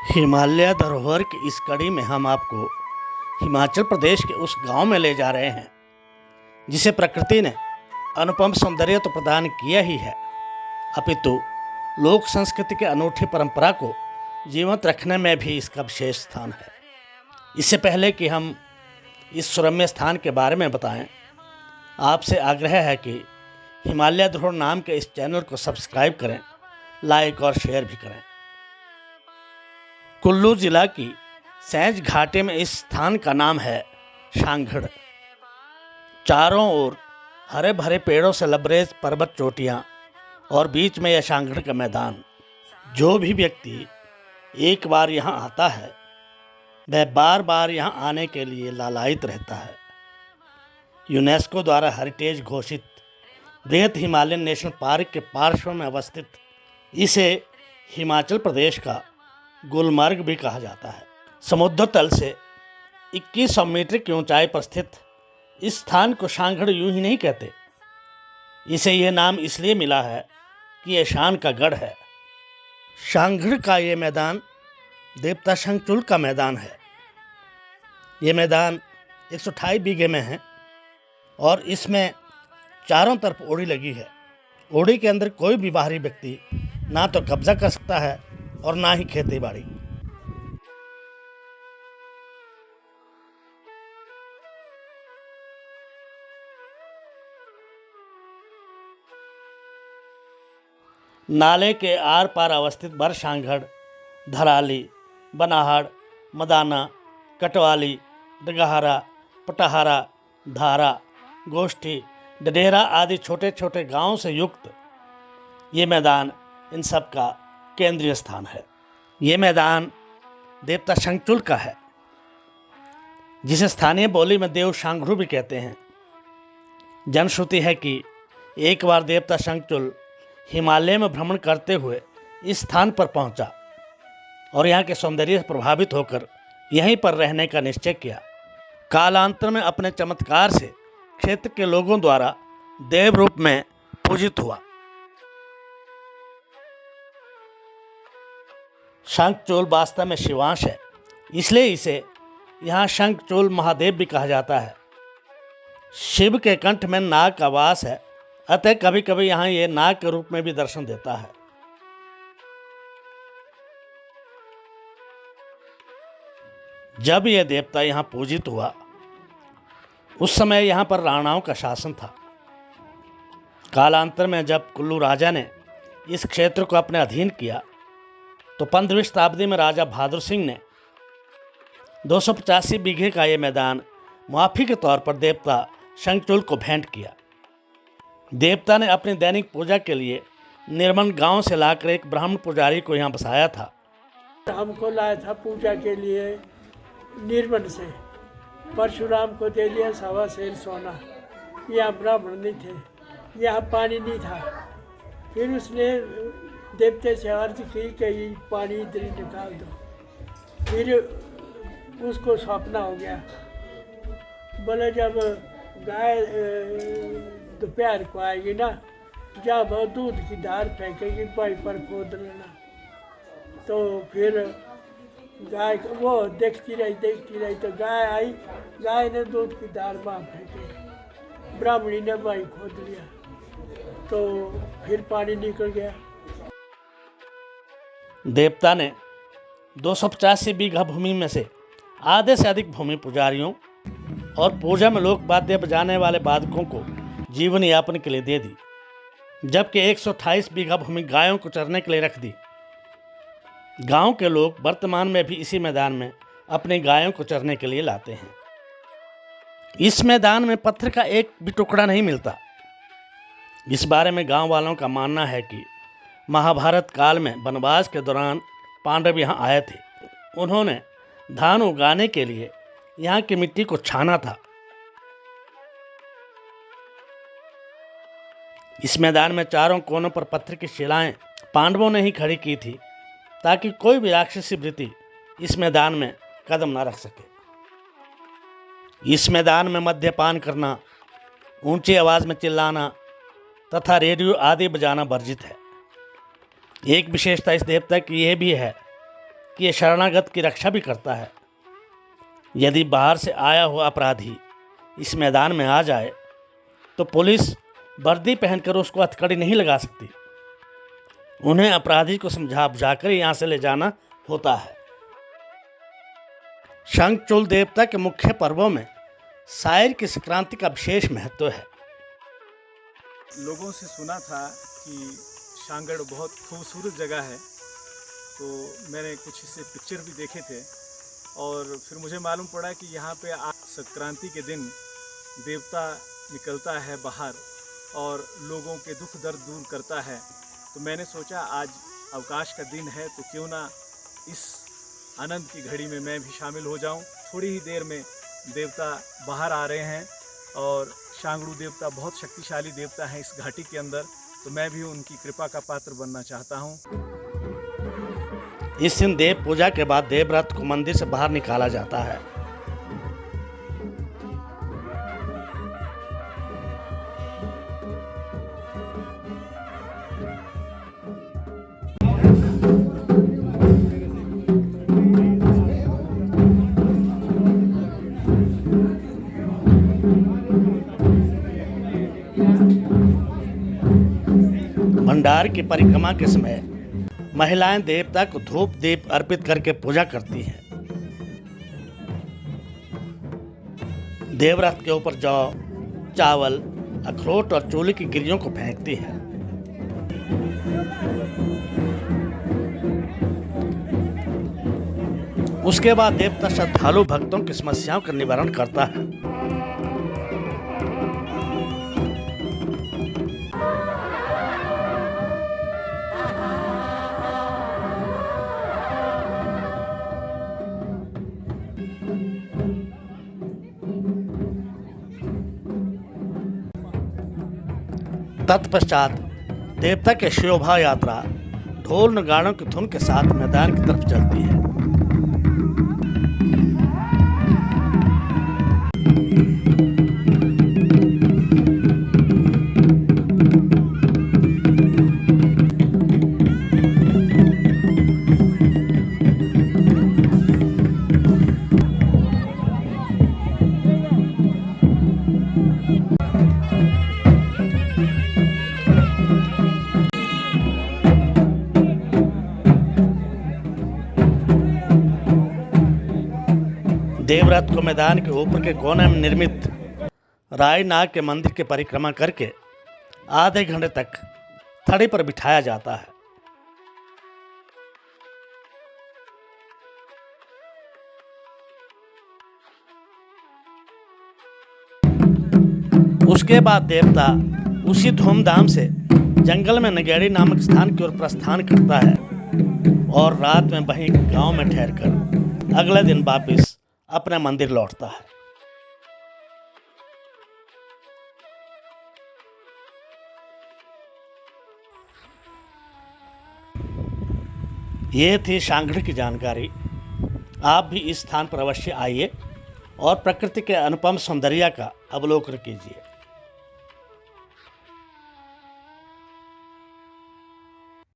हिमालय धरोहर की इस कड़ी में हम आपको हिमाचल प्रदेश के उस गांव में ले जा रहे हैं जिसे प्रकृति ने अनुपम सौंदर्य तो प्रदान किया ही है, अपितु लोक संस्कृति के अनूठी परंपरा को जीवंत रखने में भी इसका विशेष स्थान है। इससे पहले कि हम इस सुरम्य स्थान के बारे में बताएं, आपसे आग्रह है कि हिमालय धरोहर नाम के इस चैनल को सब्सक्राइब करें, लाइक और शेयर भी करें। कुल्लू जिला की सैंज घाटी में इस स्थान का नाम है शांघड़। चारों ओर हरे भरे पेड़ों से लबरेज पर्वत चोटियां और बीच में यह शांघड़ का मैदान। जो भी व्यक्ति एक बार यहाँ आता है वह बार बार यहाँ आने के लिए लालायित रहता है। यूनेस्को द्वारा हेरिटेज घोषित बृहत हिमालयन नेशनल पार्क के पार्श्व में अवस्थित इसे हिमाचल प्रदेश का गुलमर्ग भी कहा जाता है। समुद्र तल से 2100 मीटर की ऊंचाई पर स्थित इस स्थान को शांघड़ यूं ही नहीं कहते। इसे यह नाम इसलिए मिला है कि यह शान का गढ़ है। शांघड़ का ये मैदान देवता शंखचूल का मैदान है। ये मैदान 128 बीघे में है और इसमें चारों तरफ ओड़ी लगी है। ओड़ी के अंदर कोई भी बाहरी व्यक्ति ना तो कब्जा कर सकता है और ना ही खेती बाड़ी। नाले के आर पार अवस्थित बर शांघड़, धराली, बनाहड़, मदाना, कटवाली, डगहरा, पटहरा, धारा, गोष्ठी, डडेरा आदि छोटे छोटे गांवों से युक्त ये मैदान इन सब का केंद्रीय स्थान है। ये मैदान देवता शंखचूल का है, जिसे स्थानीय बोली में देव शांघड़ू भी कहते हैं। जनश्रुति है कि एक बार देवता शंखचूल हिमालय में भ्रमण करते हुए इस स्थान पर पहुंचा और यहाँ के सौंदर्य से प्रभावित होकर यहीं पर रहने का निश्चय किया। कालांतर में अपने चमत्कार से क्षेत्र के लोगों द्वारा देव रूप में पूजित हुआ। शंखचूल वास्तव में शिवांश है, इसलिए इसे यहाँ शंखचूल महादेव भी कहा जाता है। शिव के कंठ में नाग का वास है, अतः कभी कभी यहाँ ये नाग के रूप में भी दर्शन देता है। जब यह देवता यहाँ पूजित हुआ उस समय यहाँ पर राणाओं का शासन था। कालांतर में जब कुल्लू राजा ने इस क्षेत्र को अपने अधीन किया तो 15वीं शताब्दी में राजा बहादुर सिंह ने 285 बीघे का ये मैदान मुआफी के तौर पर देवता शंखचूल को भेंट किया। देवता ने अपनी दैनिक पूजा के लिए निर्मल गांव से लाकर एक ब्राह्मण पुजारी को यहाँ बसाया था। हमको लाया था पूजा के लिए निर्मल से, परशुराम को दे दिया 1.25 सेर सोना। यहाँ ब्राह्मण नहीं थे, यहाँ पानी नहीं था। फिर उसने देवते से अर्ज की कि पानी इधर ही निकाल दो। फिर उसको सपना हो गया। बोले जब गाय दोपहर को आएगी ना, जब दूध की धार फेंकेगी पाई पर खोद लेना। तो फिर गाय वो देखती रही तो गाय आई। गाय ने दूध की धार वहाँ फेंकी, ब्राह्मणी ने भाई खोद लिया तो फिर पानी निकल गया। देवता ने 285 बीघा भूमि में से आधे से अधिक भूमि पुजारियों और पूजा में लोक वाद्य बजाने वाले वादकों को जीवन यापन के लिए दे दी, जबकि 128 बीघा भूमि गायों को चरने के लिए रख दी। गांव के लोग वर्तमान में भी इसी मैदान में अपनी गायों को चरने के लिए लाते हैं। इस मैदान में पत्थर का एक भी टुकड़ा नहीं मिलता। इस बारे में गांव वालों का मानना है कि महाभारत काल में वनवास के दौरान पांडव यहाँ आए थे। उन्होंने धान उगाने के लिए यहाँ की मिट्टी को छाना था। इस मैदान में चारों कोनों पर पत्थर की शिलाएं पांडवों ने ही खड़ी की थी, ताकि कोई भी राक्षसी वृत्ति इस मैदान में कदम न रख सके। इस मैदान में मद्यपान करना, ऊंची आवाज में चिल्लाना तथा रेडियो आदि बजाना वर्जित है। एक विशेषता इस देवता की यह भी है कि यह शरणागत की रक्षा भी करता है। यदि बाहर से आया हुआ अपराधी इस मैदान में आ जाए तो पुलिस वर्दी पहनकर उसको हथकड़ी नहीं लगा सकती। उन्हें अपराधी को समझा बुझाकर यहाँ से ले जाना होता है। शंखचूल देवता के मुख्य पर्वों में सायर की संक्रांति का विशेष महत्व है। लोगों से सुना था कि शांगड़ बहुत खूबसूरत जगह है, तो मैंने कुछ इससे पिक्चर भी देखे थे और फिर मुझे मालूम पड़ा कि यहाँ पे आज संक्रांति के दिन देवता निकलता है बाहर और लोगों के दुख दर्द दूर करता है। तो मैंने सोचा आज अवकाश का दिन है तो क्यों ना इस आनंद की घड़ी में मैं भी शामिल हो जाऊं। थोड़ी ही देर में देवता बाहर आ रहे हैं और शांगड़ू देवता बहुत शक्तिशाली देवता हैं इस घाटी के अंदर, तो मैं भी उनकी कृपा का पात्र बनना चाहता हूं। इस दिन देव पूजा के बाद देवव्रत को मंदिर से बाहर निकाला जाता है। भंडार की परिक्रमा के समय महिलाएं देवता को धूप दीप अर्पित करके पूजा करती हैं। देवव्रत के ऊपर जौ, चावल, अखरोट और चूल्हे की गिरियों को फेंकती हैं। उसके बाद देवता श्रद्धालु भक्तों की समस्याओं का निवारण करता है। तत्पश्चात देवता के शोभा यात्रा ढोल नगाड़ों की धुन के साथ मैदान की तरफ चलती है। देवव्रत को मैदान के ऊपर के कोने में निर्मित रायनाग के मंदिर की परिक्रमा करके आधे घंटे तक थड़ी पर बिठाया जाता है। उसके बाद देवता उसी धूमधाम से जंगल में नगेड़ी नामक स्थान की ओर प्रस्थान करता है और रात में वहीं गांव में ठहरकर अगले दिन वापस अपने मंदिर लौटता है। ये थी शांगड़ की जानकारी। आप भी इस स्थान पर अवश्य आइए और प्रकृति के अनुपम सौंदर्य का अवलोकन कीजिए।